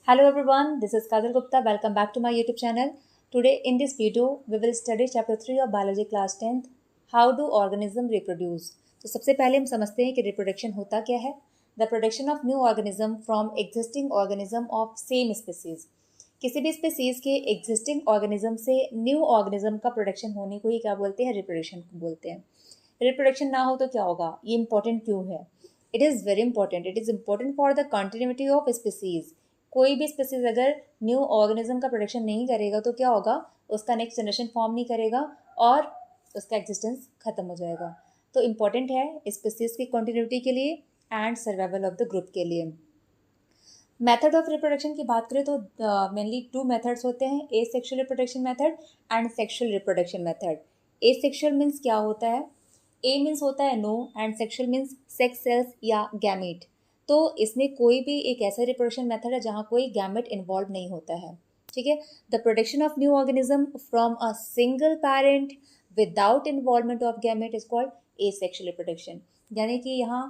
Hello everyone, this is Kajal Gupta. Welcome back to my YouTube channel. Today in this video, we will study chapter 3 of biology class 10th. How do organism reproduce? तो सबसे पहले हम समझते हैं कि reproduction होता क्या है. The production of new organism from existing organism of same species. किसी भी स्पीसीज के एग्जिस्टिंग ऑर्गेनिज्म से न्यू ऑर्गेनिज्म का प्रोडक्शन होने को ही क्या बोलते हैं, रिप्रोडक्शन बोलते हैं. रिप्रोडक्शन ना हो तो क्या होगा, ये इंपॉर्टेंट क्यों है? It is very important. It is important for the continuity of species. कोई भी स्पीसीज अगर न्यू ऑर्गेनिज्म का प्रोडक्शन नहीं करेगा तो क्या होगा, उसका नेक्स्ट जनरेशन फॉर्म नहीं करेगा और उसका एग्जिस्टेंस खत्म हो जाएगा. तो इम्पॉर्टेंट है स्पीसीज की कंटिन्यूटी के लिए and survival of the group के लिए. मेथड ऑफ रिप्रोडक्शन की बात करें तो मेनली टू मेथड्स होते हैं, asexual reproduction method and sexual reproduction method. Asexual means क्या होता है, ए मीन्स होता है no and sexual means sex cells या गैमेट. तो इसमें कोई भी एक ऐसा रिप्रोडक्शन मेथड है जहाँ कोई गैमेट इन्वॉल्व नहीं होता है. ठीक है. The production of new organism from a single parent without involvement of gamete is called a sexual reproduction. यानी कि यहाँ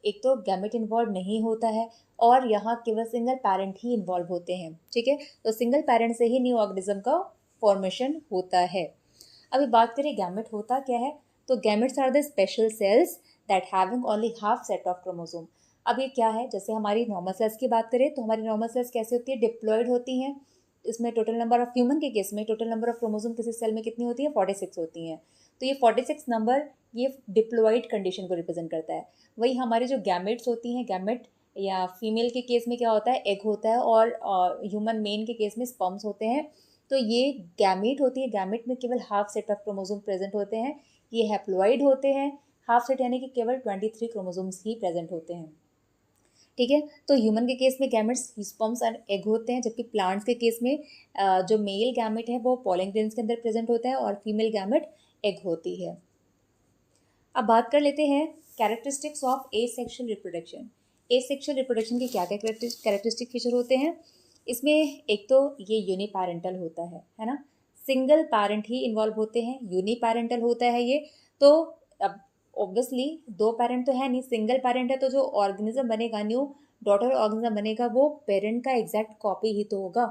एक तो गैमेट इन्वॉल्व नहीं होता है और यहाँ केवल सिंगल पेरेंट ही इन्वॉल्व होते हैं. ठीक है. तो सिंगल पेरेंट से ही न्यू ऑर्गेनिज्म का फॉर्मेशन होता है. अभी बात करें गैमेट होता क्या है, तो gametes are the special cells that having only half set of chromosome. अब ये क्या है, जैसे हमारी नॉर्मल सेल्स की बात करें तो हमारी नॉर्मल सेल्स कैसे होती है, डिप्लॉयड होती हैं. इसमें टोटल नंबर ऑफ ह्यूमन के केस में टोटल नंबर ऑफ क्रोमोसोम किसी सेल में कितनी होती है, 46 होती हैं. तो ये 46 नंबर ये डिप्लॉयड कंडीशन को रिप्रेजेंट करता है. वही हमारी जो गैमेट्स होती हैं, गैमेट या फीमेल के केस में क्या होता है, एग होता है और ह्यूमन मेन के केस में स्पर्म्स होते हैं. तो ये गैमेट होती है, गैमेट में केवल half set of chromosome present होते हैं. ये हैप्लॉइड होते हैं, हाफ सेट यानी कि केवल 23 क्रोमोसोम्स ही प्रेजेंट होते हैं. ठीक है. तो ह्यूमन के केस में गैमेट्स स्पर्म्स और एग होते हैं, जबकि प्लांट्स के केस में जो मेल गैमेट है वो पॉलन ग्रेन्स के अंदर प्रेजेंट होता है और फीमेल गैमेट एग होती है. अब बात कर लेते हैं characteristics of A sexual reproduction. A sexual reproduction के क्या क्या कैरेक्टरिस्टिक फीचर होते हैं. इसमें एक तो ये यूनिपेरेंटल होता है ना, सिंगल पेरेंट ही इन्वॉल्व होते हैं, यूनिपेरेंटल होता है ये. तो अब ऑब्वियसली दो पेरेंट तो है नहीं, सिंगल पेरेंट है, तो जो ऑर्गेनिज्म बनेगा, न्यू डॉटर ऑर्गेनिज्म बनेगा, वो पेरेंट का एग्जैक्ट कॉपी ही तो होगा.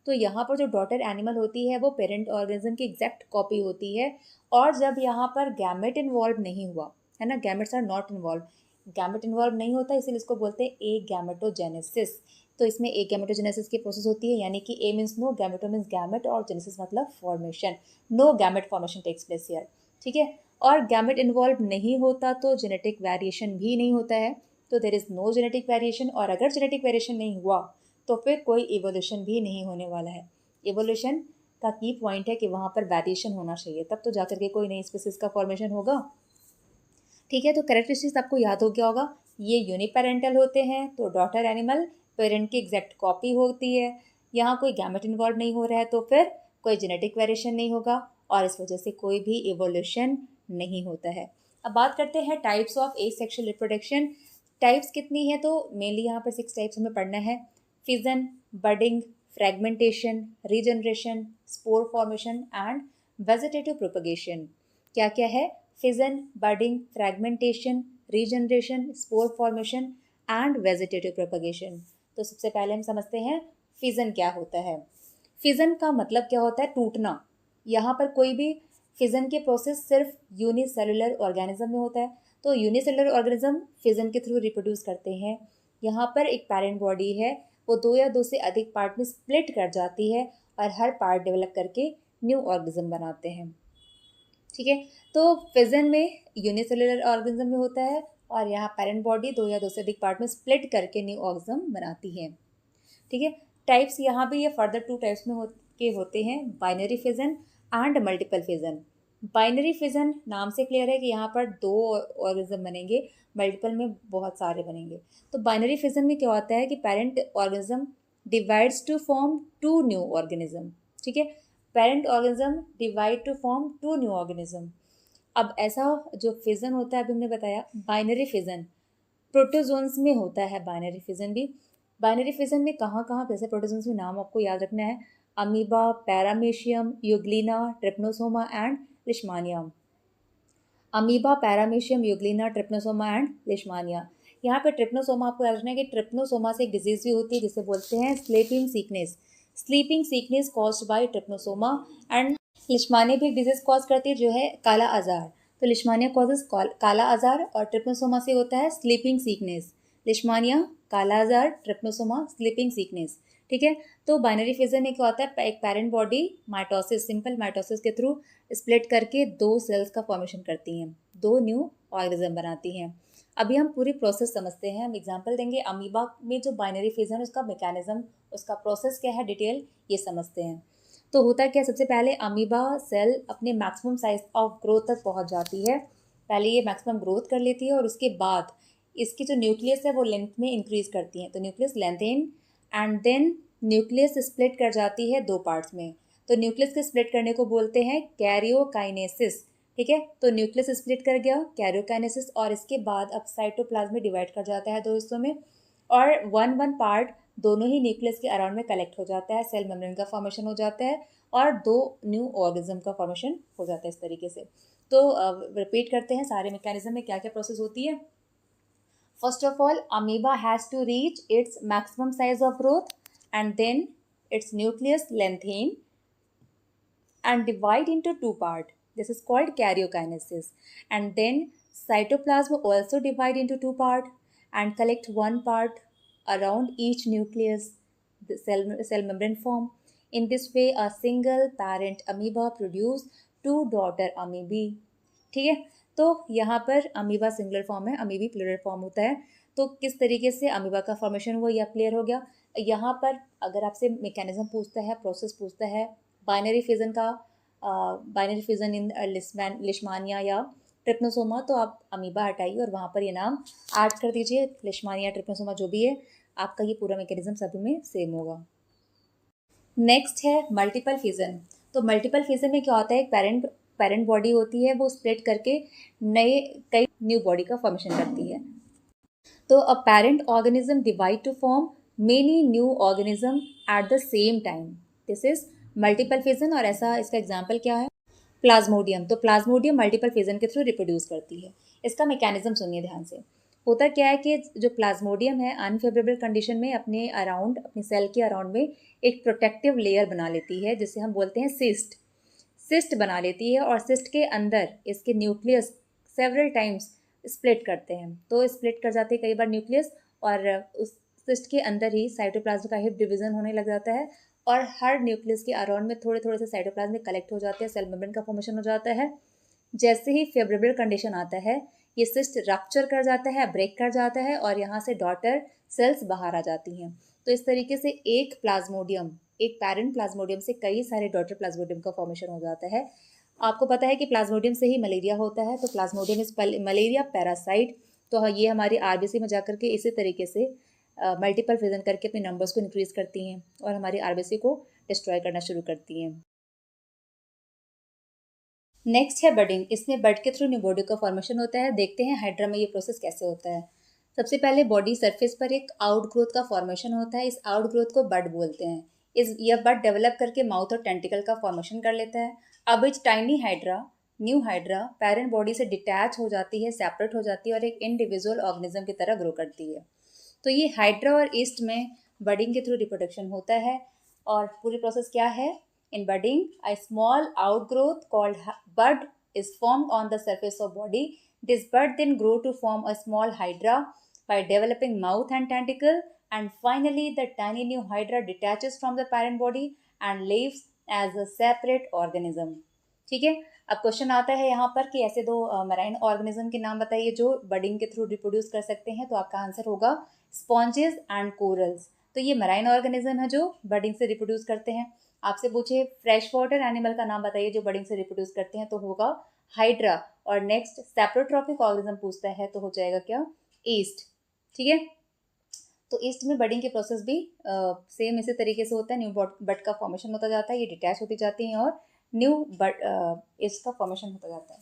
तो यहाँ पर जो डॉटर एनिमल होती है वो पेरेंट ऑर्गेनिज्म की एग्जैक्ट कॉपी होती है. और जब यहाँ पर गैमेट इन्वॉल्व नहीं हुआ है ना, gametes are not involve, gamete involve नहीं होता, इसीलिए इसको बोलते हैं ए गैमेटोजेनेसिस. तो इसमें ए गैमेटोजेनेसिस की प्रोसेस होती है, यानी कि a means no, gameto means gamete और जेनेसिस मतलब formation. No gamete formation takes place here. ठीक है. और गैमेट इन्वॉल्व नहीं होता तो जेनेटिक वेरिएशन भी नहीं होता है. तो there is no genetic variation, और अगर जेनेटिक वेरिएशन नहीं हुआ तो फिर कोई इवोल्यूशन भी नहीं होने वाला है. इवोल्यूशन का की पॉइंट है कि वहाँ पर वेरिएशन होना चाहिए, तब तो जाकर के कोई नई स्पीसीज का फॉर्मेशन होगा. ठीक है. तो कैरेक्टरिस्टिक्स आपको याद हो गया होगा, ये यूनिपेरेंटल होते हैं, तो डॉटर एनिमल पेरेंट की एग्जैक्ट कॉपी होती है. यहाँ कोई गैमेट इन्वॉल्व नहीं हो रहा है तो फिर कोई जेनेटिक वेरिएशन नहीं होगा और इस वजह से कोई भी इवोल्यूशन नहीं होता है. अब बात करते हैं types of A sexual reproduction. Types कितनी है, तो मेनली यहाँ पर 6 टाइप्स हमें पढ़ना है. Fission, budding, fragmentation, regeneration, spore formation and vegetative propagation. क्या क्या है, fission, budding, fragmentation, regeneration, spore formation and vegetative propagation. तो सबसे पहले हम समझते हैं फिजन क्या होता है. फिजन का मतलब क्या होता है, टूटना. यहाँ पर कोई भी फिजन के प्रोसेस सिर्फ यूनिसेलुलर ऑर्गेनिज्म में होता है. तो यूनिसेलुलर ऑर्गेनिज्म फिजन के थ्रू रिप्रोड्यूस करते हैं. यहाँ पर एक पेरेंट बॉडी है, वो दो या दो से अधिक पार्ट में स्प्लिट कर जाती है और हर पार्ट डेवलप करके न्यू ऑर्गेनिज्म बनाते हैं. ठीक है. तो फिजन में यूनिसेलुलर ऑर्गेनिज्म में होता है और यहाँ पेरेंट बॉडी दो या दो से अधिक पार्ट में स्प्लिट करके न्यू ऑर्गेनिज्म बनाती है. ठीक है. टाइप्स यहाँ भी ये फर्दर 2 टाइप्स में होते हैं, binary fission and multiple fission. Binary fission नाम से क्लियर है कि यहाँ पर 2 ऑर्गेनिज्म बनेंगे, मल्टीपल में बहुत सारे बनेंगे. तो बाइनरी फिजन में क्या होता है कि parent organism divides to form 2 new organism. ठीक है. Parent organism divide to form 2 new organism. अब ऐसा जो फिजन होता है, अभी हमने बताया बाइनरी फिजन प्रोटोजोन्स में होता है. बाइनरी फिजन भी, बाइनरी फिजन में कहाँ कहाँ कैसे प्रोटोजोन्स में नाम आपको याद रखना है, amoeba, paramecium, euglena, trypanosoma and leishmania. Amoeba, paramecium, euglena, trypanosoma and leishmania. यहाँ पे ट्रिप्नोसोमा आपको याद रखना है कि ट्रिप्नोसोमा से एक डिजीज़ भी होती है जिसे बोलते हैं sleeping sickness caused by trypanosoma. And leishmania भी एक डिजीज़ कॉज करती है जो है काला आजार। तो लिशमानिया कॉजेज काला आजार और ट्रिप्नोसोमा से होता है स्लीपिंग सीकनेस। लिशमानिया, काला आजार, ट्रिप्नोसोमा, स्लीपिंग सीकनेस। ठीक है, तो बाइनरी फिजन में क्या होता है, एक parent body mitosis, simple mitosis के थ्रू स्प्लिट करके दो सेल्स का फॉर्मेशन करती हैं, दो न्यू ऑर्गेनिज्म बनाती हैं। अभी हम पूरी प्रोसेस समझते हैं, हम एग्जांपल देंगे। अमीबा में जो बाइनरी फिजन है उसका मैकेनिज्म, उसका प्रोसेस क्या है, डिटेल ये समझते हैं। तो होता क्या, सबसे पहले अमीबा सेल अपने मैक्सिमम साइज ऑफ ग्रोथ तक पहुंच जाती है। पहले ये मैक्सिमम ग्रोथ कर लेती है और उसके बाद इसकी जो न्यूक्लियस है वो लेंथ में इंक्रीज करती है, तो nucleus lengthen and then nucleus split कर जाती है दो पार्ट्स में। तो न्यूक्लियस के स्प्लिट करने को बोलते हैं कैरियोकाइनेसिस। ठीक है, तो न्यूक्लियस स्प्लिट कर गया, कैरियोकाइनेसिस, और इसके बाद अब साइटोप्लाज्म में डिवाइड कर जाता है दो हिस्सों में, और वन पार्ट दोनों ही न्यूक्लियस के अराउंड में कलेक्ट हो जाता है, सेल मेम्ब्रेन का फॉर्मेशन हो जाता है और दो न्यू ऑर्गेनिज्म का फॉर्मेशन हो जाता है इस तरीके से। तो रिपीट करते हैं सारे मैकेनिज्म में क्या क्या प्रोसेस होती है। First of all, amoeba has to reach its maximum size of growth and then its nucleus lengthen and divide into two parts. This is called karyokinesis. And then cytoplasm also divide into two parts and collect one part around each nucleus. The cell membrane form. In this way, a single parent amoeba produce two daughter amoebae. ठीक है, तो यहाँ पर amoeba singular form है, अमीबी plural form होता है। तो किस तरीके से अमीबा का फॉर्मेशन हुआ यह क्लियर हो गया। यहाँ पर अगर आपसे मैकेनिज्म पूछता है, प्रोसेस पूछता है बाइनरी फिजन का, बाइनरी फिजन इन लिशमानिया या ट्रिप्नोसोमा, तो आप अमीबा हटाइए और वहाँ पर ये नाम ऐड कर दीजिए, लिशमानिया, ट्रिप्नोसोमा जो भी है, आपका ये पूरा मैकेनिज्म सभी में सेम होगा। नेक्स्ट है मल्टीपल फिजन। तो मल्टीपल फिजन में क्या होता है, एक पेरेंट बॉडी होती है, वो स्प्लिट करके कई न्यू बॉडी का फॉर्मेशन करती है। तो a parent organism divide to form many new organism at the same time, this is multiple fission. और ऐसा इसका एग्जाम्पल क्या है, प्लाज्मोडियम। तो प्लाज्मोडियम मल्टीपल फिजन के थ्रू रिप्रोड्यूस करती है। इसका मैकेनिज्म सुनिए ध्यान से। होता क्या है कि जो प्लाज्मोडियम है अनफेवरेबल कंडीशन में अपने अराउंड, अपने सेल के अराउंड में एक प्रोटेक्टिव लेयर बना लेती है जिसे हम बोलते हैं सिस्ट बना लेती है, और सिस्ट के अंदर इसके न्यूक्लियस सेवरल टाइम्स स्प्लिट करते हैं। तो स्प्लिट कर जाते हैं कई बार न्यूक्लियस, और उस सिस्ट के अंदर ही साइटोप्लाज्म का हिप डिवीजन होने लग जाता है, और हर न्यूक्लियस के अराउंड में थोड़े थोड़े से साइटोप्लाज्म में कलेक्ट हो जाते हैं, सेल मेम्ब्रेन का फॉर्मेशन हो जाता है। जैसे ही फेवरेबल कंडीशन आता है, ये सिस्ट रप्चर कर जाता है, ब्रेक कर जाता है, और यहाँ से डॉटर सेल्स बाहर आ जाती हैं। तो इस तरीके से एक पेरेंट प्लाज्मोडियम से कई सारे डॉटर प्लाज्मोडियम का फॉर्मेशन हो जाता है। आपको पता है कि प्लाज्मोडियम से ही मलेरिया होता है, तो प्लाज्मोडियम इज मलेरिया पैरासाइट। तो ये हमारी आरबीसी में जाकर के इसी तरीके से मल्टीपल फिजन करके अपने नंबर्स को इंक्रीज करती हैं और हमारी आरबीसी को डिस्ट्रॉय करना शुरू करती हैं। नेक्स्ट है बडिंग। इसमें बड के थ्रू न्यू बॉडी का फॉर्मेशन होता है। देखते हैं हाइड्रा में ये प्रोसेस कैसे होता है। सबसे पहले बॉडी सरफेस पर एक आउट ग्रोथ का फॉर्मेशन होता है, इस आउट ग्रोथ को बड बोलते हैं। यह बड डेवलप करके माउथ और टेंटिकल का फॉर्मेशन कर लेता है। अब इस tiny new hydra parent body से डिटैच हो जाती है, सेपरेट हो जाती है और एक इंडिविजुअल ऑर्गेनिज्म की तरह ग्रो करती है। तो ये हाइड्रा और ईस्ट में बडिंग के थ्रू रिप्रोडक्शन होता है। और पूरी प्रोसेस क्या है, in budding, a small outgrowth called bud is formed on the surface of body. This bud then grow to form a small hydra by developing mouth and tentacle, and finally the tiny new hydra detaches from the parent body and lives as a separate organism. ठीक है, अब question आता है यहाँ पर कि ऐसे दो मराइन ऑर्गेनिज्म के नाम बताइए जो बडिंग के थ्रू रिप्रोड्यूस कर सकते हैं। तो आपका आंसर होगा स्पॉन्जेस एंड कोरल्स। तो ये मराइन ऑर्गेनिज्म है जो बडिंग से रिप्रोड्यूस करते हैं। आपसे पूछे फ्रेश वाटर एनिमल का नाम बताइए जो बडिंग से रिप्रोड्यूस करते हैं, तो होगा हाइड्रा। और नेक्स्ट सेप्रोट्रॉपिक ऑर्गेनिज्म पूछता है तो हो जाएगा क्या, ईस्ट। ठीक है, तो ईस्ट में बडिंग के प्रोसेस भी सेम इसी तरीके से होता है। न्यू बड का फॉर्मेशन होता जाता है, ये डिटैच होती जाती हैं और न्यू बड ईस्ट का फॉर्मेशन होता जाता है।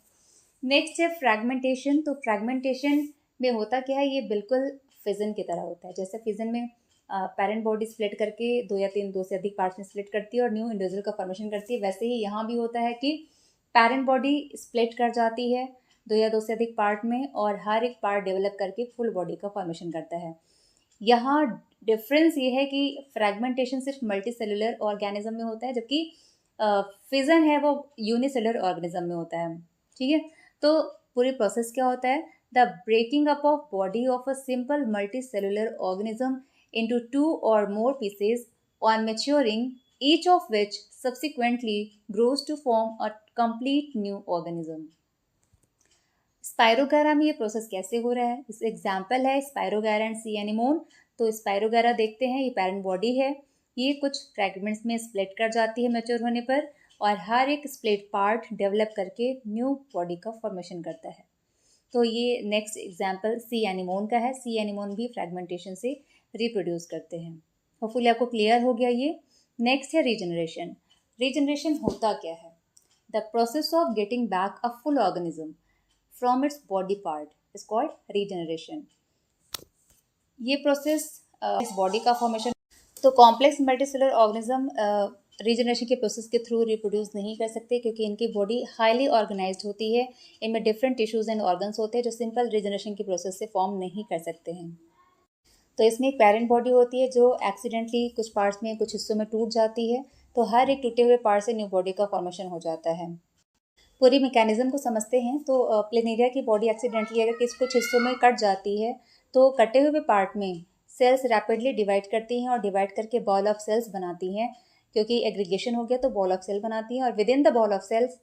नेक्स्ट है फ्रैगमेंटेशन। तो फ्रैगमेंटेशन में होता क्या है, ये बिल्कुल फिजन की तरह होता है। जैसे फिजन में पेरेंट बॉडी स्प्लिट करके दो से अधिक पार्ट्स में स्प्लिट करती है और न्यू इंडिविजुअल का फॉर्मेशन करती है, वैसे ही यहाँ भी होता है कि पेरेंट बॉडी स्प्लिट कर जाती है, दो या दो से अधिक पार्ट में, और हर एक पार्ट डेवलप करके फुल बॉडी का फॉर्मेशन करता है। यहाँ डिफरेंस ये है कि फ्रेगमेंटेशन सिर्फ मल्टी सेलुलर ऑर्गेनिज्म में होता है, जबकि फिजन है वो यूनिसेलुलर ऑर्गेनिज्म में होता है। ठीक है, तो पूरी प्रोसेस क्या होता है? The breaking up of body of a simple multicellular organism into two or more pieces on maturing, each of which subsequently grows to form a complete new organism. Spirogyra में ये process कैसे हो रहा है? इस example है spirogyra and C anemone. तो spirogyra देखते हैं, ये पेरेंट बॉडी है, ये कुछ फ्रैगमेंट्स में स्प्लिट कर जाती है मैच्योर होने पर, और हर एक स्प्लिट पार्ट डेवलप करके न्यू बॉडी का फॉर्मेशन करता है। तो ये नेक्स्ट एग्जाम्पल सी एनिमोन का है। सी एनिमोन भी फ्रैगमेंटेशन से रिप्रोड्यूस करते हैं। होपफुली आपको क्लियर हो गया ये। नेक्स्ट है रीजनरेशन। रीजनरेशन होता क्या है? The process of getting back a full organism from its body part is called regeneration. ये प्रोसेस इस बॉडी का फॉर्मेशन। तो कॉम्प्लेक्स मल्टीसेलुलर ऑर्गेनिज्म रीजनरेशन के प्रोसेस के थ्रू रिप्रोड्यूस नहीं कर सकते, क्योंकि इनकी बॉडी हाईली ऑर्गेनाइज्ड होती है। इनमें डिफरेंट टिश्यूज एंड ऑर्गन्स होते हैं जो सिंपल रीजनरेशन के प्रोसेस से फॉर्म नहीं कर सकते हैं। तो इसमें एक पेरेंट बॉडी होती है जो एक्सीडेंटली कुछ पार्ट्स में, कुछ हिस्सों में टूट जाती है, तो हर एक टूटे हुए पार्ट से न्यू बॉडी का फॉर्मेशन हो जाता है। पूरी मैकेनिज्म को समझते हैं। तो प्लेनेरिया की बॉडी एक्सीडेंटली अगर कुछ हिस्सों में कट जाती है, तो कटे हुए पार्ट में सेल्स रैपिडली डिवाइड करती हैं और डिवाइड करके बॉल ऑफ सेल्स बनाती हैं, क्योंकि एग्रीगेशन हो गया तो बॉल ऑफ सेल बनाती हैं। और within the ball of cells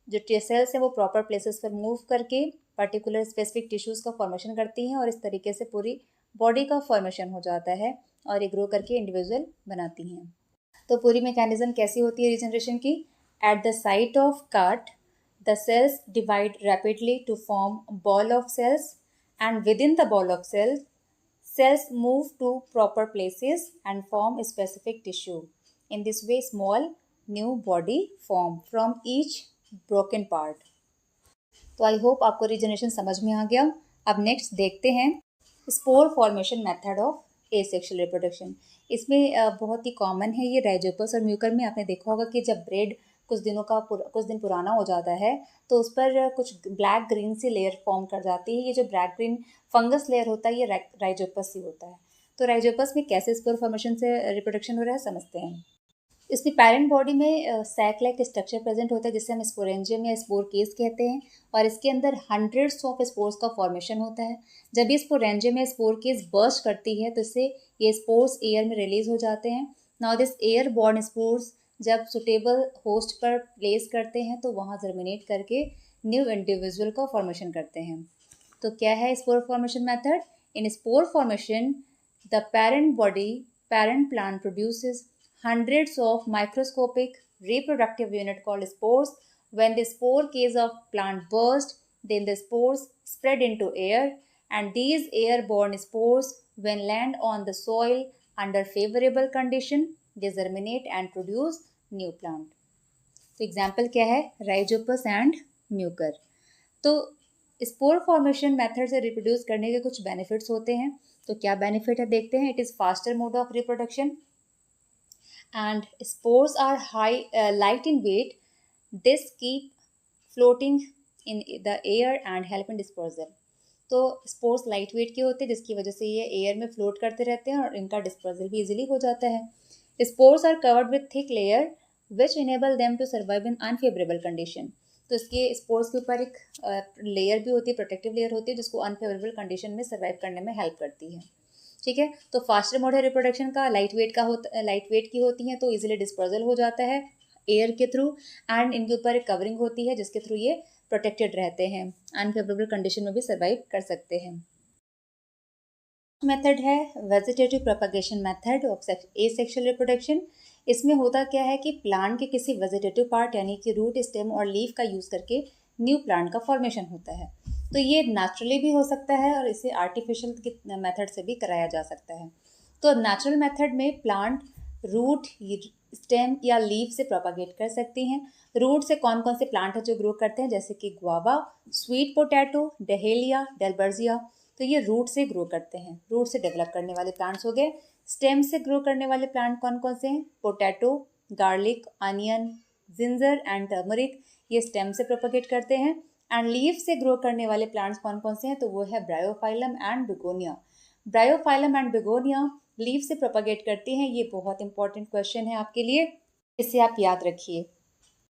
जो सेल्स हैं वो प्रॉपर प्लेसेस पर मूव करके पर्टिकुलर स्पेसिफिक टिश्यूज़ का फॉर्मेशन करती हैं, और इस तरीके से पूरी बॉडी का फॉर्मेशन हो जाता है और ये ग्रो करके इंडिविजुअल बनाती हैं। तो पूरी मैकेनिज्म कैसी होती है रीजनरेशन की? At the site of cut the cells divide rapidly to form ball of cells, and within the ball of cells cells move to proper places and form a specific tissue. In this way, small new body form from each broken part. तो I hope आपको regeneration समझ में आ गया। अब next देखते हैं spore formation method of asexual reproduction. इसमें बहुत ही कॉमन है ये। राइजोपस और म्यूकर में आपने देखा होगा कि जब ब्रेड कुछ दिन पुराना हो जाता है तो उस पर कुछ ब्लैक ग्रीन सी लेयर फॉर्म कर जाती है। ये जो ब्लैक ग्रीन फंगस लेयर होता है ये राइजोपस ही होता है। तो राइजोपस में कैसे स्पोर फॉर्मेशन से रिप्रोडक्शन हो रहा है समझते हैं। इसमें पेरेंट बॉडी में सैक लाइक स्ट्रक्चर प्रेजेंट होता है जिसे हम स्पोरेंजियम या स्पोर केस कहते हैं, और इसके अंदर हंड्रेड्स ऑफ स्पोर्स का फॉर्मेशन होता है। जब ये स्पोरेंजियम या स्पोर केस बर्स्ट करती है तो इससे ये स्पोर्स एयर में रिलीज हो जाते हैं। Now this air born spores जब सुटेबल होस्ट पर प्लेस करते हैं तो वहाँ जर्मिनेट करके न्यू इंडिविजुअल का फॉर्मेशन करते हैं। तो क्या है spore formation method? In spore formation the parent plant produces hundreds of microscopic reproductive unit called spores. When the spore case of plant burst, then the spores spread into air, and these airborne spores, when land on the soil under favorable condition, they germinate and produce new plant. तो example क्या है? Rhizopus and Mucor. तो spore formation method से reproduce करने के कुछ benefits होते हैं। तो क्या बेनिफिट है देखते हैं। It is faster mode of reproduction and spores are light in weight. This keep floating in the air and help in dispersal. तो स्पोर्स लाइट वेट के होते हैं जिसकी वजह से ये एयर में फ्लोट करते रहते हैं और इनका डिस्पर्सल भी इजीली हो जाता है। Spores are covered with thick layer which enable them to survive in unfavourable condition. तो इसके स्पोर्स के ऊपर एक लेयर भी होती है, प्रोटेक्टिव लेयर होती है, जिसको अनफेवरेबल कंडीशन में सर्वाइव करने में हेल्प करती है। ठीक है, तो फास्टर मोड है रिप्रोडक्शन का, लाइट वेट की होती हैं तो इजीली डिस्पर्सल हो जाता है एयर के थ्रू, एंड इनके ऊपर एक कवरिंग होती है जिसके थ्रू ये प्रोटेक्टेड रहते हैं, अनफेवरेबल कंडीशन में भी सर्वाइव कर सकते हैं। मेथड है vegetative propagation method of asexual reproduction. इसमें होता क्या है कि प्लांट के किसी वेजिटेटिव पार्ट यानी कि रूट, स्टेम और लीफ का यूज़ करके न्यू प्लांट का फॉर्मेशन होता है। तो ये नेचुरली भी हो सकता है और इसे आर्टिफिशियल मेथड से भी कराया जा सकता है। तो नेचुरल मेथड में प्लांट रूट, स्टेम या लीफ से प्रोपागेट कर सकती हैं। रूट से कौन कौन से प्लांट है जो ग्रो करते हैं, जैसे कि गुआवा, स्वीट पोटैटो, डहेलिया, डेलबर्जिया। तो ये रूट से ग्रो करते हैं, रूट से डेवलप करने वाले प्लांट्स हो गए। स्टेम से ग्रो करने वाले प्लांट कौन कौन से हैं? Potato, garlic, onion, ginger and turmeric, ये स्टेम से प्रोपागेट करते हैं। एंड लीफ से ग्रो करने वाले प्लांट्स कौन कौन से हैं, तो वो है Bryophyllum and begonia. Bryophyllum and begonia leaf से प्रोपागेट करती हैं। ये बहुत इंपॉर्टेंट क्वेश्चन है आपके लिए, इसे आप याद रखिए।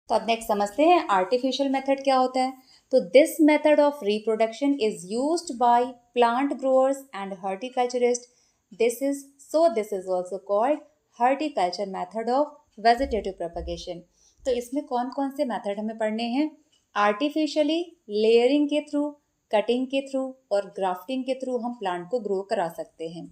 तो अब नेक्स्ट समझते हैं आर्टिफिशियल मेथड क्या होता है। तो this method of reproduction is used by plant growers and horticulturist. This is also called horticulture method of vegetative propagation. तो इसमें कौन कौन से मेथड हमें पढ़ने हैं, आर्टिफिशियली, लेयरिंग के थ्रू, कटिंग के थ्रू और ग्राफ्टिंग के थ्रू हम प्लांट को ग्रो करा सकते हैं।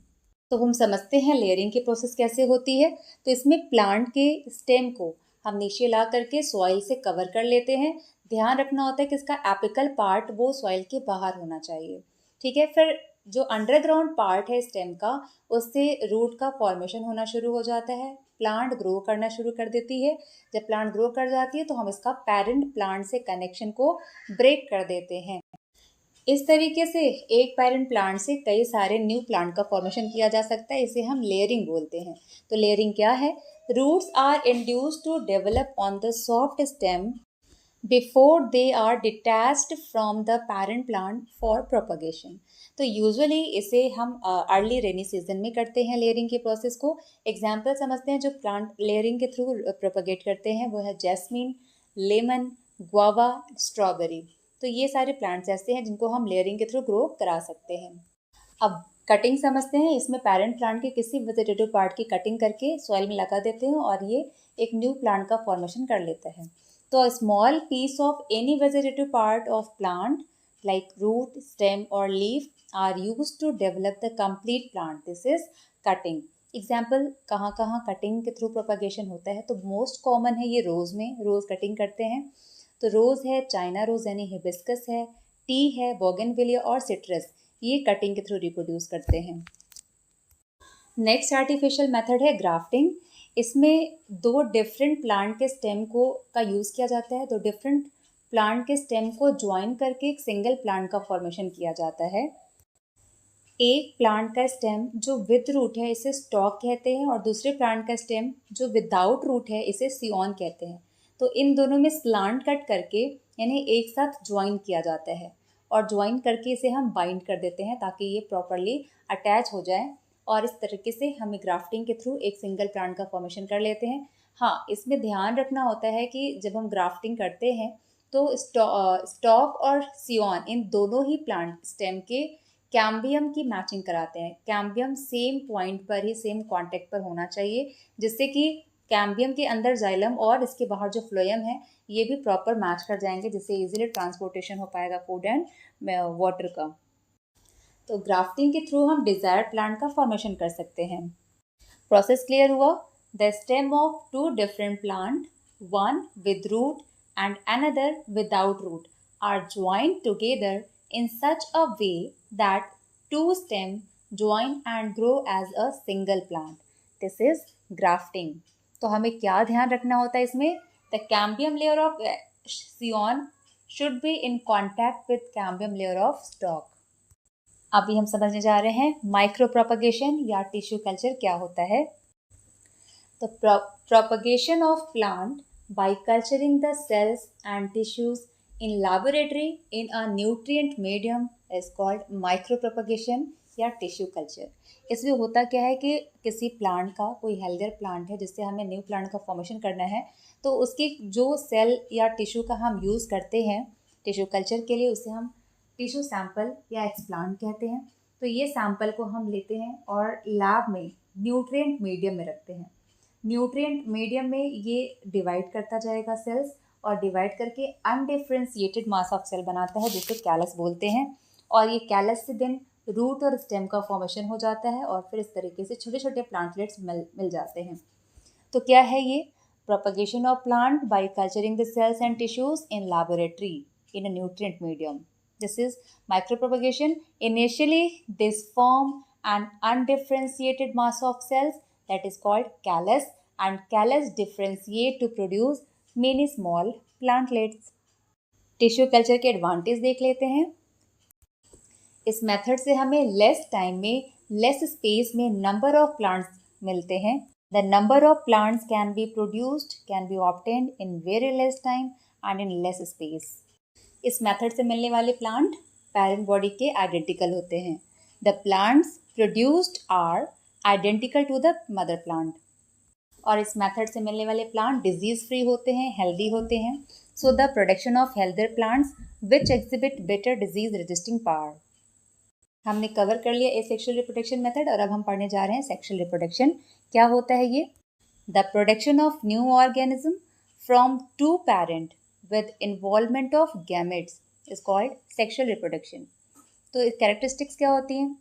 तो हम समझते हैं लेयरिंग की प्रोसेस कैसे होती है। तो इसमें प्लांट के स्टेम को हम नीचे ला करके सॉइल से कवर कर लेते हैं। ध्यान रखना होता है कि इसका एपिकल पार्ट वो सॉइल के बाहर होना चाहिए, ठीक है। फिर जो अंडरग्राउंड पार्ट है स्टेम का, उससे रूट का फॉर्मेशन होना शुरू हो जाता है, प्लांट ग्रो करना शुरू कर देती है। जब प्लांट ग्रो कर जाती है तो हम इसका पेरेंट प्लांट से कनेक्शन को ब्रेक कर देते हैं। इस तरीके से एक पेरेंट प्लांट से कई सारे न्यू प्लांट का फॉर्मेशन किया जा सकता है, इसे हम लेयरिंग बोलते हैं। तो लेयरिंग क्या है, roots are induced to develop on the soft stem before they are detached from the parent plant for propagation. तो यूजुअली इसे हम अर्ली रेनी सीजन में करते हैं लेयरिंग के प्रोसेस को। एग्जाम्पल समझते हैं जो प्लांट लेयरिंग के थ्रू प्रोपगेट करते हैं, वो है जैस्मीन, लेमन, गुआवा, स्ट्रॉबेरी। तो ये सारे प्लांट्स ऐसे हैं जिनको हम लेयरिंग के थ्रू ग्रो करा सकते हैं। अब कटिंग समझते हैं। इसमें पेरेंट प्लांट के किसी वेजिटेटिव पार्ट की कटिंग करके सॉइल में लगा देते हैं और ये एक न्यू प्लांट का फॉर्मेशन कर लेता है। तो small piece of any vegetative part of plant like root, stem और leaf are used to develop the complete plant. This is cutting. Example कहाँ कहाँ कटिंग के थ्रू प्रोपगेशन होता है, तो मोस्ट कॉमन है ये रोज़ में, रोज़ कटिंग करते हैं। तो रोज़ है, चाइना रोज़ यानी हिबिस्कस है, टी है, बोगनविलिया और सिट्रस, ये कटिंग के थ्रू रिप्रोड्यूस करते हैं। नेक्स्ट आर्टिफिशियल मेथड है ग्राफ्टिंग। इसमें दो डिफरेंट प्लांट के स्टेम को का यूज़ किया जाता है। तो डिफरेंट प्लांट के स्टेम को ज्वाइन करके एक सिंगल प्लांट का फॉर्मेशन किया जाता है। एक प्लांट का स्टेम जो विद रूट है इसे स्टॉक कहते हैं और दूसरे प्लांट का स्टेम जो विदाउट रूट है इसे सियोन कहते हैं। तो इन दोनों में स्लांट कट करके यानी एक साथ ज्वाइन किया जाता है और ज्वाइन करके इसे हम बाइंड कर देते हैं ताकि ये प्रॉपरली अटैच हो जाए और इस तरीके से हम ग्राफ्टिंग के थ्रू एक सिंगल प्लांट का फॉर्मेशन कर लेते हैं। हाँ, इसमें ध्यान रखना होता है कि जब हम ग्राफ्टिंग करते हैं तो स्टॉक और सियोन इन दोनों ही प्लांट स्टेम के कैम्बियम की मैचिंग कराते हैं। कैम्बियम सेम पॉइंट पर ही, सेम कॉन्टेक्ट पर होना चाहिए, जिससे कि कैम्बियम के अंदर जाइलम और इसके बाहर जो फ्लोएम है ये भी प्रॉपर मैच कर जाएंगे, जिससे इजीली ट्रांसपोर्टेशन हो पाएगा फूड एंड वाटर का। तो ग्राफ्टिंग के थ्रू हम डिजायर्ड प्लांट का फॉर्मेशन कर सकते हैं। प्रोसेस क्लियर हुआ। The stem of two different plant, one with root and another without root, are joined together in such a way that two stems join and grow as a single plant. This is grafting. तो हमें क्या ध्यान रखना होता है इसमें, the cambium layer of scion should be in contact with cambium layer of stalk. अभी हम समझने जा रहे हैं माइक्रो प्रोपगेशन या टिश्यू कल्चर क्या होता है। The propagation of plant by culturing the cells and tissues in laboratory in a nutrient medium is called micropropagation या टिश्यू कल्चर। इसमें होता क्या है कि किसी प्लांट का, कोई हेल्दियर प्लांट है जिससे हमें न्यू प्लांट का फॉर्मेशन करना है, तो उसकी जो सेल या टिश्यू का हम यूज़ करते हैं टिश्यू कल्चर के लिए, उसे हम टिश्यू सैंपल या एक्सप्लांट कहते हैं। तो ये सैंपल को हम लेते हैं और लैब में न्यूट्रिएंट मीडियम में रखते हैं। न्यूट्रिएंट मीडियम में ये डिवाइड करता जाएगा सेल्स और डिवाइड करके अनडिफ्रेंशिएटेड मास ऑफ सेल बनाता है जिसे कैलस बोलते हैं। और ये कैलस से देन रूट और स्टेम का फॉर्मेशन हो जाता है और फिर इस तरीके से छोटे छोटे प्लांटलेट्स मिल जाते हैं। तो क्या है ये, propagation of plant by culturing the cells and tissues in laboratory in a nutrient medium. This is micro propagation. Initially this form an undifferentiated mass of cells that is called callus, and callus differentiate to produce many small plantlets. Tissue culture के advantage देख लेते हैं। इस method से हमें less time में, less space में number of plants मिलते हैं। The number of plants can be produced, can be obtained in very less time and in less space. इस मेथड से मिलने वाले प्लांट पेरेंट बॉडी के आइडेंटिकल होते हैं। The plants produced are identical to the mother plant. और इस method से मिलने वाले प्लांट डिजीज फ्री होते हैं, हेल्दी होते हैं। So the production of healthier plants which exhibit better disease resisting power. हमने कवर कर लिया एसेक्सुअल रिप्रोडक्शन मेथड और अब हम पढ़ने जा रहे हैं सेक्सुअल रिप्रोडक्शन। क्या होता है ये? The production of new organism from two parent with involvement of gametes is called sexual reproduction. तो इस कैरेक्टरिस्टिक्स क्या होती हैं?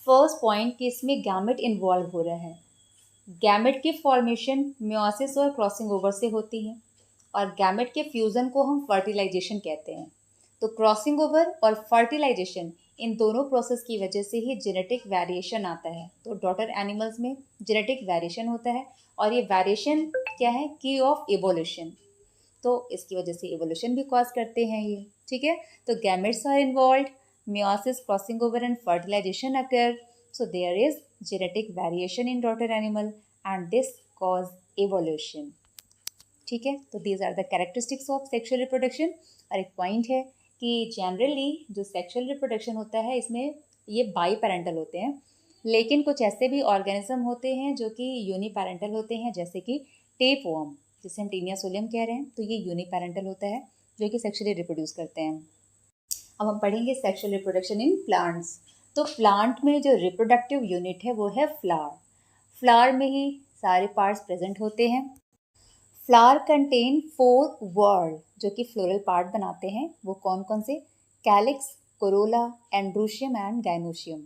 फर्स्ट पॉइंट कि इसमें गैमेट इन्वॉल्व हो रहा है। गैमेट की फॉर्मेशन मियोसिस और क्रॉसिंग ओवर से होती है और गैमेट के फ्यूज़न को हम फर्टिलाइजेशन कहते हैं। तो क्रॉसिंग ओवर और फर्टिलाइजेशन इन दोनों प्रोसेस की वजह से ही जेनेटिक वेरिएशन आता है। तो डॉटर एनिमल्स में जेनेटिक वेरिएशन होता है और ये वेरिएशन क्या है? की ऑफ एवोल्यूशन। तो इसकी वजह से एवोल्यूशन भी कॉज करते हैं ये, ठीक है। तो gametes are involve, meiosis, crossing over and fertilization occur. So there is genetic variation in daughter animal and this cause evolution. ठीक है, तो these are the characteristics of sexual reproduction। और एक पॉइंट है कि जनरली जो सेक्सुअल रिप्रोडक्शन होता है इसमें ये बाई पैरेंटल होते हैं, लेकिन कुछ ऐसे भी ऑर्गेनिज्म होते हैं जो कि यूनिपैरेंटल होते हैं, जैसे कि टेपवर्म, जिसे हम टीनिया सोलियम कह रहे हैं। तो ये यूनिपैरेंटल होता है जो कि सेक्सुअली रिप्रोड्यूस करते हैं। अब हम पढ़ेंगे सेक्सुअल रिप्रोडक्शन इन प्लांट्स। तो प्लांट में जो रिप्रोडक्टिव यूनिट है वो है फ्लावर। फ्लावर में ही सारे पार्ट्स प्रेजेंट होते हैं। फ्लावर कंटेन 4 वर्ड जो कि फ्लोरल पार्ट बनाते हैं। वो कौन कौन से? Calyx, Corolla, androecium and gynoecium.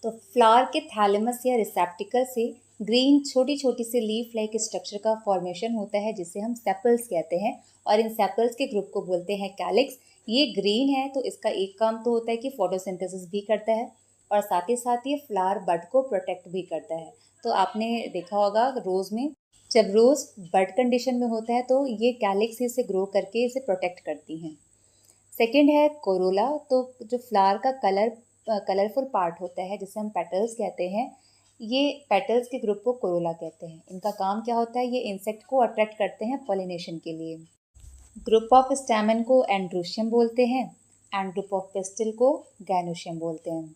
तो फ्लावर के थैलेमस या रिसेप्टिकल से ग्रीन छोटी छोटी सी लीफ लाइक स्ट्रक्चर का फॉर्मेशन होता है जिसे हम सेपल्स कहते हैं और इन सेपल्स के ग्रुप को बोलते हैं कैलिक्स। ये ग्रीन है तो इसका एक काम तो होता है कि फोटोसिंथेसिस भी करता है और साथ ही ये फ्लावर बड को प्रोटेक्ट भी करता है। तो आपने देखा होगा रोज़ में जब रोज़ बड कंडीशन में होता है तो ये कैलिक्स इसे ग्रो करके इसे प्रोटेक्ट करती हैं। सेकेंड है कोरोला। तो जो फ्लावर का कलरफुल पार्ट होता है जिसे हम पेटल्स कहते हैं, ये पेटल्स के ग्रुप को कोरोला कहते हैं। इनका काम क्या होता है? ये इंसेक्ट को अट्रैक्ट करते हैं पॉलिनेशन के लिए। ग्रुप ऑफ स्टैमेन को एंड्रोशियम बोलते हैं एंड ग्रुप ऑफ पिस्टिल को गाइनोशियम बोलते हैं।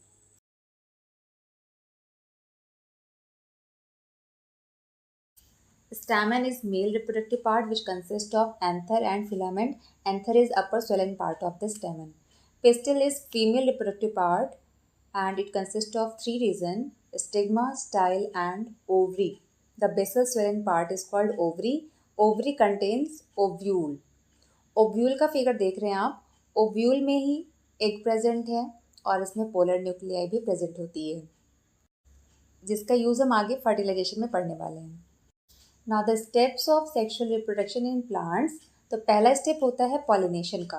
Stamen is male reproductive part which consists of anther and filament. Anther is upper swollen part of the stamen. Pistil is female reproductive part and it consists of 3 regions: stigma, style and ovary. The basal swollen part is called ovary. Ovary contains ovule. Ovule का figure देख रहे हैं आप। Ovule में ही egg present है और इसमें polar nuclei भी प्रेजेंट होती है जिसका यूज़ हम आगे फर्टिलाइजेशन में पढ़ने वाले हैं। Now the steps of sexual reproduction in plants. तो पहला स्टेप होता है पॉलिनेशन का,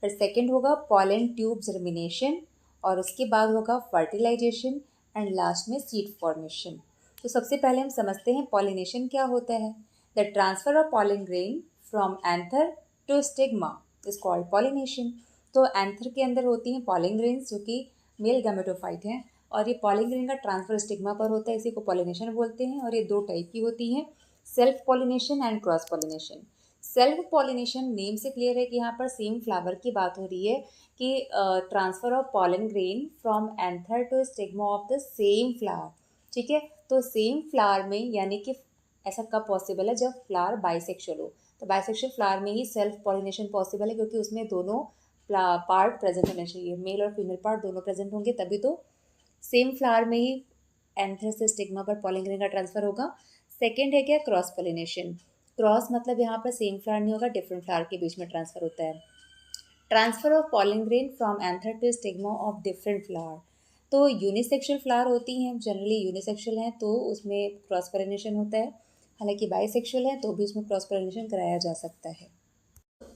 फिर सेकेंड होगा पॉलन ट्यूब जर्मिनेशन और उसके बाद होगा फर्टिलाइजेशन एंड लास्ट में सीड फॉर्मेशन। तो सबसे पहले हम समझते हैं पॉलिनेशन क्या होता है। The transfer of pollen grain from anther to stigma is called pollination. तो एंथर के अंदर होती हैं पॉलन ग्रेन्स जो कि मेल गैमेटोफाइट हैं और ये पॉलन ग्रेन का ट्रांसफर स्टिग्मा पर होता है, इसी को पॉलिनेशन बोलते हैं। और ये 2 टाइप की होती हैं, self pollination and cross pollination. Self pollination name से क्लियर है कि यहाँ पर सेम फ्लावर की बात हो रही है कि transfer of pollen grain from anther to stigma of the same flower, ठीक है। तो सेम फ्लावर में, यानी कि ऐसा कब पॉसिबल है? जब फ्लावर बाइसेक्सुअल हो। तो बाइसेक्सुअल फ्लावर में ही सेल्फ पॉलिनेशन पॉसिबल है क्योंकि उसमें दोनों पार्ट प्रेजेंट होने चाहिए, मेल और फीमेल पार्ट दोनों प्रेजेंट होंगे, तभी तो सेम फ्लावर में ही एंथर से स्टिग्मा पर पॉलन ग्रेन का ट्रांसफर होगा। सेकेंड है क्या? Cross pollination. क्रॉस मतलब यहाँ पर सेम फ्लावर नहीं होगा, डिफरेंट फ्लावर के बीच में ट्रांसफर होता है। Transfer of pollen grain from anther to stigma of different flower. तो यूनिसेक्सुअल फ्लावर होती हैं, जनरली यूनिसेक्सुअल हैं तो उसमें क्रॉस पॉलिनेशन होता है, हालांकि बाइसेक्सुअल है तो भी उसमें क्रॉस पॉलिनेशन कराया जा सकता है।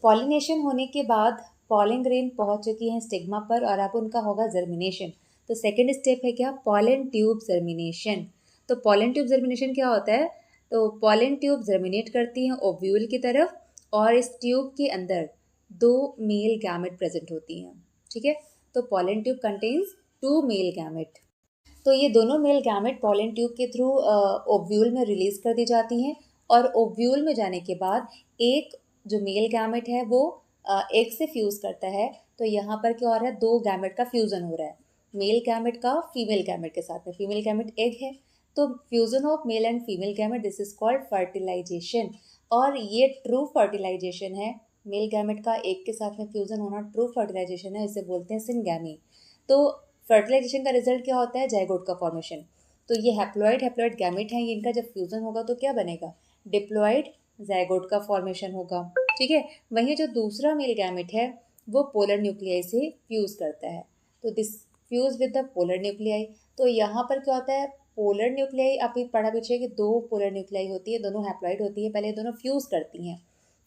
पॉलिनेशन होने के बाद पॉलन ग्रेन पहुंच चुकी हैं स्टिग्मा पर और अब उनका होगा जर्मिनेशन। तो सेकेंड स्टेप है क्या? Pollen tube germination. तो पॉलन ट्यूब जर्मिनेशन क्या होता है? तो पॉलन ट्यूब जर्मिनेट करती हैं ओव्यूल की तरफ और इस ट्यूब के अंदर 2 मेल गैमेट प्रेजेंट होती हैं, ठीक है। तो pollen tube contains 2 male gamete. तो ये दोनों मेल गैमेट पॉलन ट्यूब के थ्रू ओव्यूल में रिलीज कर दी जाती हैं और ओव्यूल में जाने के बाद एक जो मेल गैमेट है वो एग से फ्यूज़ करता है तो यहाँ पर क्या हो रहा है, दो गैमेट का फ्यूज़न हो रहा है, मेल गैमेट का फीमेल गैमेट के साथ में। फीमेल गैमेट एग है, तो fusion of male and female gamete, this is called fertilisation. और ये ट्रू फर्टिलाइजेशन है, मेल गैमेट का एग के साथ में फ्यूज़न होना ट्रू फर्टिलाइजेशन है, इसे बोलते हैं सिनगैमी। तो फर्टिलाइजेशन का रिजल्ट क्या होता है, जाइगोट का फॉर्मेशन। तो ये हैप्लॉइड गैमेट हैं, इनका जब फ्यूज़न होगा तो क्या बनेगा, डिप्लॉइड जाइगोट का फॉर्मेशन होगा। ठीक है, वहीं जो दूसरा मेल गैमेट है वो पोलर न्यूक्लियाई से फ्यूज़ करता है, तो this fuse with the polar nuclei. तो यहाँ पर क्या होता है, पोलर न्यूक्लियाई आपने पढ़ा पीछे कि दो पोलर न्यूक्लियाई होती है, दोनों हैप्लॉइड होती है, पहले दोनों फ्यूज़ करती हैं,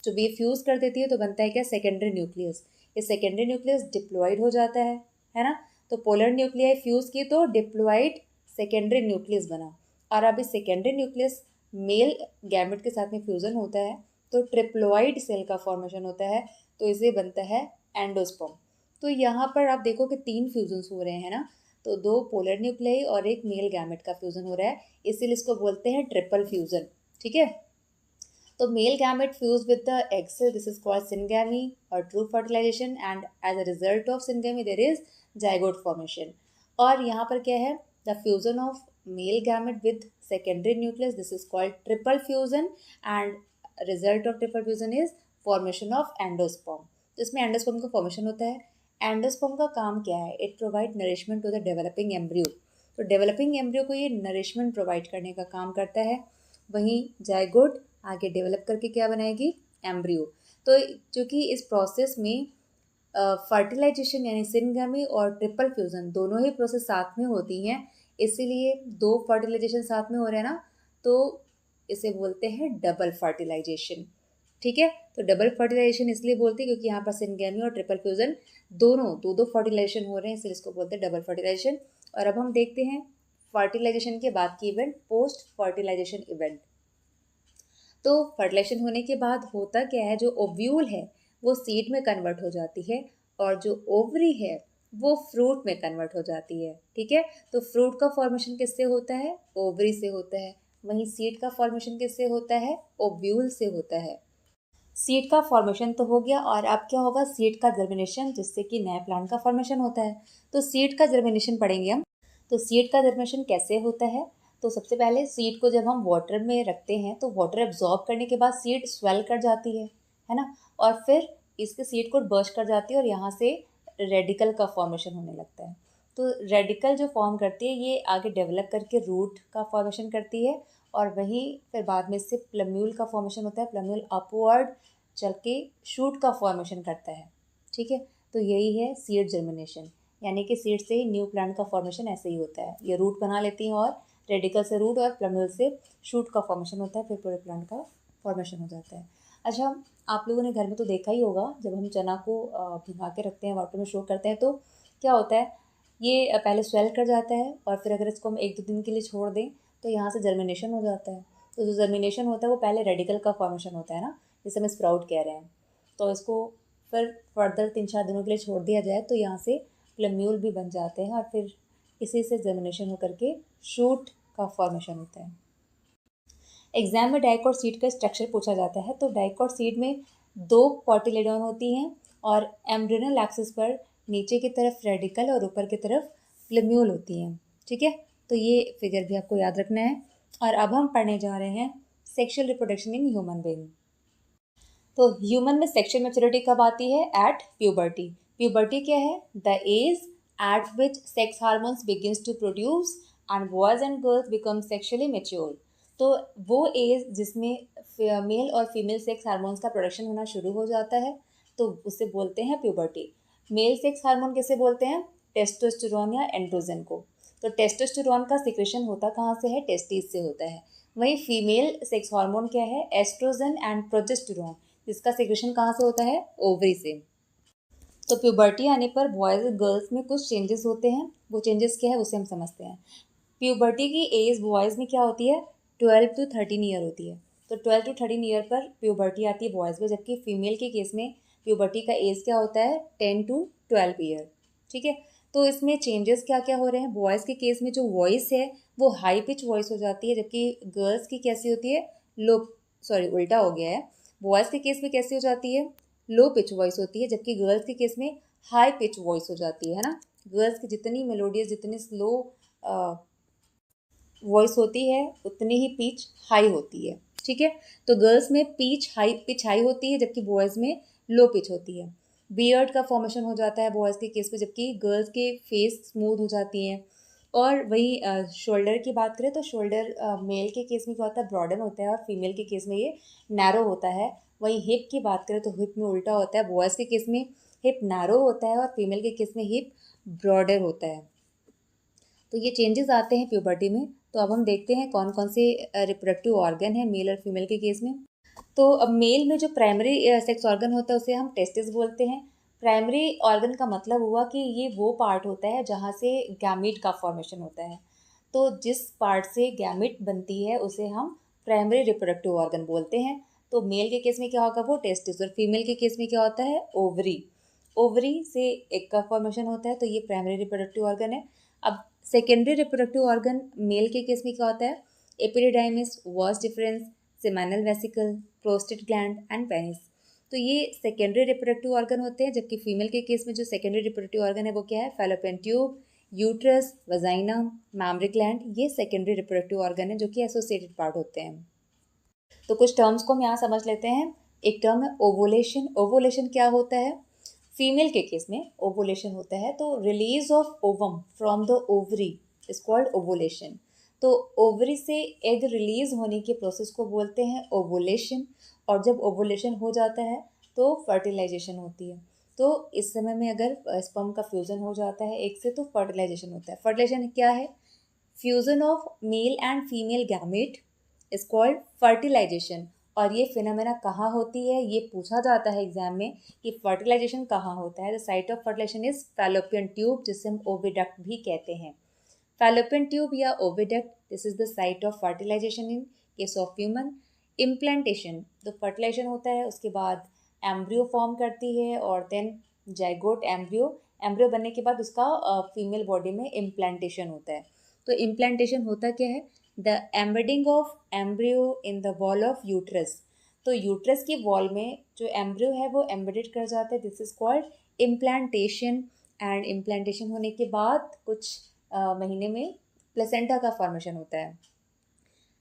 जब ये फ्यूज़ कर देती है तो बनता है क्या, सेकेंडरी न्यूक्लियस। ये सेकेंडरी न्यूक्लियस डिप्लॉइड हो जाता है ना। तो पोलर न्यूक्लियाई फ्यूज़ की तो डिप्लॉइड सेकेंडरी न्यूक्लियस बना, और अब इस सेकेंडरी न्यूक्लियस मेल गैमेट के साथ में फ्यूज़न होता है तो ट्रिप्लॉइड सेल का फॉर्मेशन होता है, तो इसे बनता है एंडोस्पर्म। तो यहाँ पर आप देखो कि 3 फ्यूजन्स हो रहे हैं ना, तो 2 पोलर न्यूक्लियाई और एक मेल गैमेट का फ्यूज़न हो रहा है, इसीलिए इसको बोलते हैं ट्रिपल फ्यूज़न। ठीक है, तो male gamete fuse with the egg cell, this is called syngamy or true fertilization, and as a result of syngamy there is zygote formation। और यहाँ पर क्या है, the fusion of male gamete with secondary nucleus, this is called triple fusion, and result of triple fusion is formation of endosperm। तो इसमें endosperm का formation होता है। एंडोस्पर्म का काम क्या है, it provide nourishment to the developing embryo. तो डेवलपिंग एम्ब्रियो को ये नरिशमेंट प्रोवाइड करने का काम करता है। वहीं जाइगोट आगे डेवलप करके क्या बनाएगी, एम्ब्रियो। तो चूँकि इस प्रोसेस में फर्टिलाइजेशन यानी सिनगमी और ट्रिपल फ्यूज़न दोनों ही प्रोसेस साथ में होती हैं, इसीलिए 2 फर्टिलाइजेशन साथ में हो रहे हैं ना, तो इसे बोलते हैं डबल फर्टिलाइजेशन। ठीक है, तो डबल फर्टिलाइजेशन इसलिए बोलते हैं क्योंकि यहाँ पर सिनगैमी और ट्रिपल फ्यूज़न दोनों दो फर्टिलाइजेशन हो रहे हैं, इसलिए इसको बोलते हैं डबल फर्टिलाइजेशन। और अब हम देखते हैं फर्टिलाइजेशन के बाद की इवेंट, पोस्ट फर्टिलाइजेशन इवेंट। तो फर्टिलाइजेशन होने के बाद होता क्या है, जो ओव्यूल है वो सीड में कन्वर्ट हो जाती है, और जो ओवरी है वो फ्रूट में कन्वर्ट हो जाती है। ठीक है, तो फ्रूट का फॉर्मेशन किससे होता है, ओवरी से होता है। वहीं सीड का फॉर्मेशन किससे होता है, ओव्यूल से होता है। सीड का फॉर्मेशन तो हो गया, और अब क्या होगा, सीड का जर्मिनेशन, जिससे कि नए प्लांट का फॉर्मेशन होता है। तो सीड का जर्मिनेशन पढ़ेंगे हम। तो सीड का जर्मिनेशन कैसे होता है, तो सबसे पहले सीड को जब हम वाटर में रखते हैं तो वाटर एब्जॉर्ब करने के बाद सीड स्वेल कर जाती है ना, और फिर इसके सीड को बर्स्ट कर जाती है और यहाँ से रेडिकल का फॉर्मेशन होने लगता है। तो रेडिकल जो फॉर्म करती है ये आगे डेवलप करके रूट का फॉर्मेशन करती है, और वहीं फिर बाद में इससे प्लम्यूल का फॉर्मेशन होता है। प्लम्यूल अपवर्ड चल के शूट का फॉर्मेशन करता है। ठीक है, तो यही है सीड जर्मिनेशन, यानी कि सीड से ही न्यू प्लांट का फॉर्मेशन ऐसे ही होता है। ये रूट बना लेती हैं और रेडिकल से रूट और प्लम्यूल से शूट का फॉर्मेशन होता है, फिर पूरे प्लांट का फॉर्मेशन हो जाता है। अच्छा, आप लोगों ने घर में तो देखा ही होगा, जब हम चना को भिगा के रखते हैं, वाटर में शो करते हैं, तो क्या होता है, ये पहले स्वेल कर जाता है, और फिर अगर इसको हम 1-2 दिन के लिए छोड़ दें तो यहाँ से जर्मिनेशन हो जाता है। तो जो जर्मिनेशन होता है वो पहले रेडिकल का फॉर्मेशन होता है ना, जिसे हम स्प्राउट कह रहे हैं। तो इसको फिर फर्दर 3-4 दिनों के लिए छोड़ दिया जाए तो यहाँ से प्लम्यूल भी बन जाते हैं, और फिर इसी से जर्मिनेशन होकर के शूट का फॉर्मेशन होता है। एग्जाम में डाइकोट सीड का स्ट्रक्चर पूछा जाता है, तो डाइकोट सीड में 2 कॉटिलेडॉन होती हैं, और एम्ब्रियोनल एक्सिस पर नीचे की तरफ रेडिकल और ऊपर की तरफ प्लम्यूल होती हैं। ठीक है, तो ये फिगर भी आपको याद रखना है। और अब हम पढ़ने जा रहे हैं sexual reproduction in human being. तो ह्यूमन में सेक्शुअल मैच्योरिटी कब आती है, एट प्यूबर्टी। प्यूबर्टी क्या है, the age at which sex hormones begins to produce and boys and girls become sexually mature. तो वो एज जिसमें मेल और फीमेल सेक्स हार्मोन्स का प्रोडक्शन होना शुरू हो जाता है, तो उसे बोलते हैं प्यूबर्टी। मेल सेक्स हार्मोन किसे बोलते हैं, टेस्टोस्टेरोन या एंड्रोजन को। तो टेस्टोस्टेरोन का सिक्रेशन होता कहाँ से है, टेस्टिस से होता है। वहीं फीमेल सेक्स हार्मोन क्या है, एस्ट्रोजन एंड प्रोजेस्टेरोन, जिसका सिक्रेशन कहाँ से होता है, ओवरी से। तो प्यूबर्टी आने पर बॉयज़ और गर्ल्स में कुछ चेंजेस होते हैं, वो चेंजेस क्या है उसे हम समझते हैं। प्यूबर्टी की एज बॉयज़ में क्या होती है, 12 to 13 ईयर होती है। तो 12 to 13 ईयर पर प्यूबर्टी आती है बॉयज़ में, जबकि फीमेल के केस में प्यूबर्टी का एज क्या होता है, 10 to 12 ईयर। ठीक है, तो इसमें चेंजेस क्या क्या हो रहे हैं, बॉयज़ के केस में जो वॉइस है वो हाई पिच वॉइस हो जाती है, जबकि गर्ल्स की कैसी होती है, लो, सॉरी उल्टा हो गया है, बॉयज़ के केस में कैसी हो जाती है, लो पिच वॉइस होती है, जबकि गर्ल्स के केस में हाई पिच वॉइस हो जाती है ना। गर्ल्स की जितनी मेलोडियस, जितनी स्लो वॉइस होती है, उतनी ही पिच हाई होती है। ठीक है, तो गर्ल्स में पिच हाई होती है, जबकि बॉयज़ में लो पिच होती है। बियर्ड का फॉर्मेशन हो जाता है बॉयज़ के केस में, जबकि गर्ल्स के फेस स्मूथ हो जाती हैं। और वही शोल्डर की बात करें तो शोल्डर मेल के केस में क्या होता है, ब्रॉडन होता है, और फीमेल के केस में ये नैरो होता है। वही हिप की बात करें तो हिप में उल्टा होता है, बॉयज़ के केस में हिप नैरो होता है और फीमेल के केस में हिप ब्रॉडर होता है। तो ये चेंजेस आते हैं प्यूबर्टी में। तो अब हम देखते हैं कौन कौन से रिप्रोडक्टिव ऑर्गन है मेल और फीमेल के केस में। तो अब मेल में जो प्राइमरी सेक्स ऑर्गन होता है उसे हम टेस्टिस बोलते हैं। प्राइमरी ऑर्गन का मतलब हुआ कि ये वो पार्ट होता है जहाँ से गैमीट का फॉर्मेशन होता है। तो जिस पार्ट से गैमीट बनती है उसे हम प्राइमरी रिप्रोडक्टिव ऑर्गन बोलते हैं। तो मेल के केस में क्या होगा, वो टेस्टिस, और फीमेल के केस में क्या होता है, ओवरी। ओवरी से एग का फॉर्मेशन होता है, तो ये प्राइमरी रिप्रोडक्टिव ऑर्गन है। अब सेकेंडरी रिप्रोडक्टिव ऑर्गन मेल के केस में क्या होता है, epididymis, vas deferens, seminal vesicle, prostate gland and penis. तो ये सेकेंडरी रिप्रोडक्टिव ऑर्गन होते हैं, जबकि फीमेल के केस में जो सेकेंडरी रिप्रोडक्टिव ऑर्गन है वो क्या है, fallopian tube, uterus, vagina, mammary gland, ये सेकेंडरी रिप्रोडक्टिव ऑर्गन है जो कि एसोसिएटेड पार्ट होते हैं। तो कुछ टर्म्स को हम यहाँ समझ लेते हैं। एक टर्म है ओवुलेशन। ओवुलेशन क्या होता है, फीमेल के केस में ओवुलेशन होता है तो release of ovum from the ovary is called ovulation. तो ओवरी से एग रिलीज होने के प्रोसेस को बोलते हैं ओवुलेशन। और जब ओवुलेशन हो जाता है तो फर्टिलाइजेशन होती है। तो इस समय में अगर स्पर्म का फ्यूजन हो जाता है एग से तो फर्टिलाइजेशन होता है। फर्टिलाइजेशन क्या है, fusion of male and female gamete is called fertilisation. और ये फिनोमेना कहाँ होती है, ये पूछा जाता है एग्जाम में कि फर्टिलाइजेशन कहाँ होता है। The site of fertilisation is fallopian tube, जिसे हम ओविडक्ट भी कहते हैं। फैलोपियन ट्यूब या oviduct, this is the site of fertilisation in case of human. Implantation, तो फर्टिलाइजेशन होता है, उसके बाद एम्ब्रियो फॉर्म करती है और देन जाइगोट एम्ब्रियो, एम्ब्रियो बनने के बाद उसका फीमेल बॉडी में इम्प्लांटेशन होता है। तो इम्प्लांटेशन होता क्या है, the embedding of embryo in the wall of uterus. तो यूट्रस की वॉल में जो एम्ब्रियो है वो एम्बेडेड कर जाता है, this is called implantation. And implantation होने के बाद कुछ महीने में प्लेसेंटा का फॉर्मेशन होता है।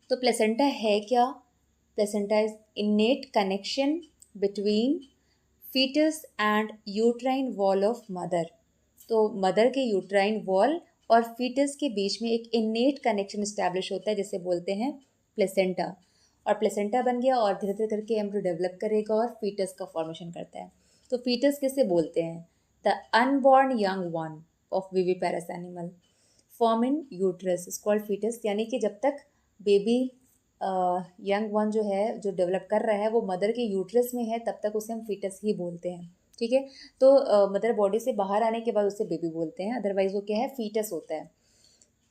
तो प्लेसेंटा है क्या, placenta is innate connection between foetus and uterine wall of mother. तो मदर के यूट्राइन वॉल और फीटस के बीच में एक इनेट कनेक्शन इस्टेब्लिश होता है जिसे बोलते हैं प्लेसेंटा। और प्लेसेंटा बन गया और धीरे धीरे करके एम्ब्रियो डेवलप करेगा और फीटस का फॉर्मेशन करता है। तो फीटस किसे बोलते हैं, the unborn young one of viviparous animal form in uterus is called foetus. यानी कि जब तक बेबी यंग वन जो है, जो डेवलप कर रहा है, वो मदर के यूट्रस में है, तब तक उसे हम फीटस ही बोलते हैं। ठीक है, तो मदर बॉडी से बाहर आने के बाद उसे बेबी बोलते हैं, अदरवाइज वो क्या है, फीटस होता है।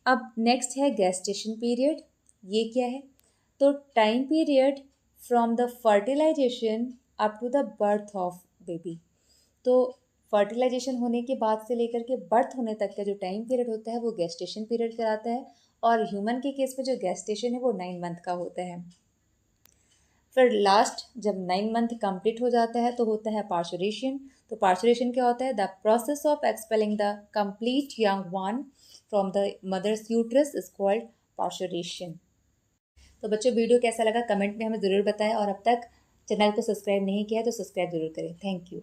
अब नेक्स्ट है गेस्टेशन पीरियड। ये क्या है, तो time period from the fertilisation up to the birth of baby. तो फर्टिलाइजेशन होने के बाद से लेकर के बर्थ होने तक का जो टाइम पीरियड होता है वो गेस्टेशन पीरियड कहलाता है। और ह्यूमन के केस में जो गेस्टेशन है वो 9 मंथ का होता है। फिर लास्ट जब 9 मंथ कंप्लीट हो जाता है तो होता है पार्चुरेशन। तो पार्चुरेशन क्या होता है, the process of expelling the complete young one from the mother's uterus is called parturition. तो बच्चों वीडियो कैसा लगा कमेंट में हमें ज़रूर बताएं, और अब तक चैनल को सब्सक्राइब नहीं किया है तो सब्सक्राइब जरूर करें। Thank you.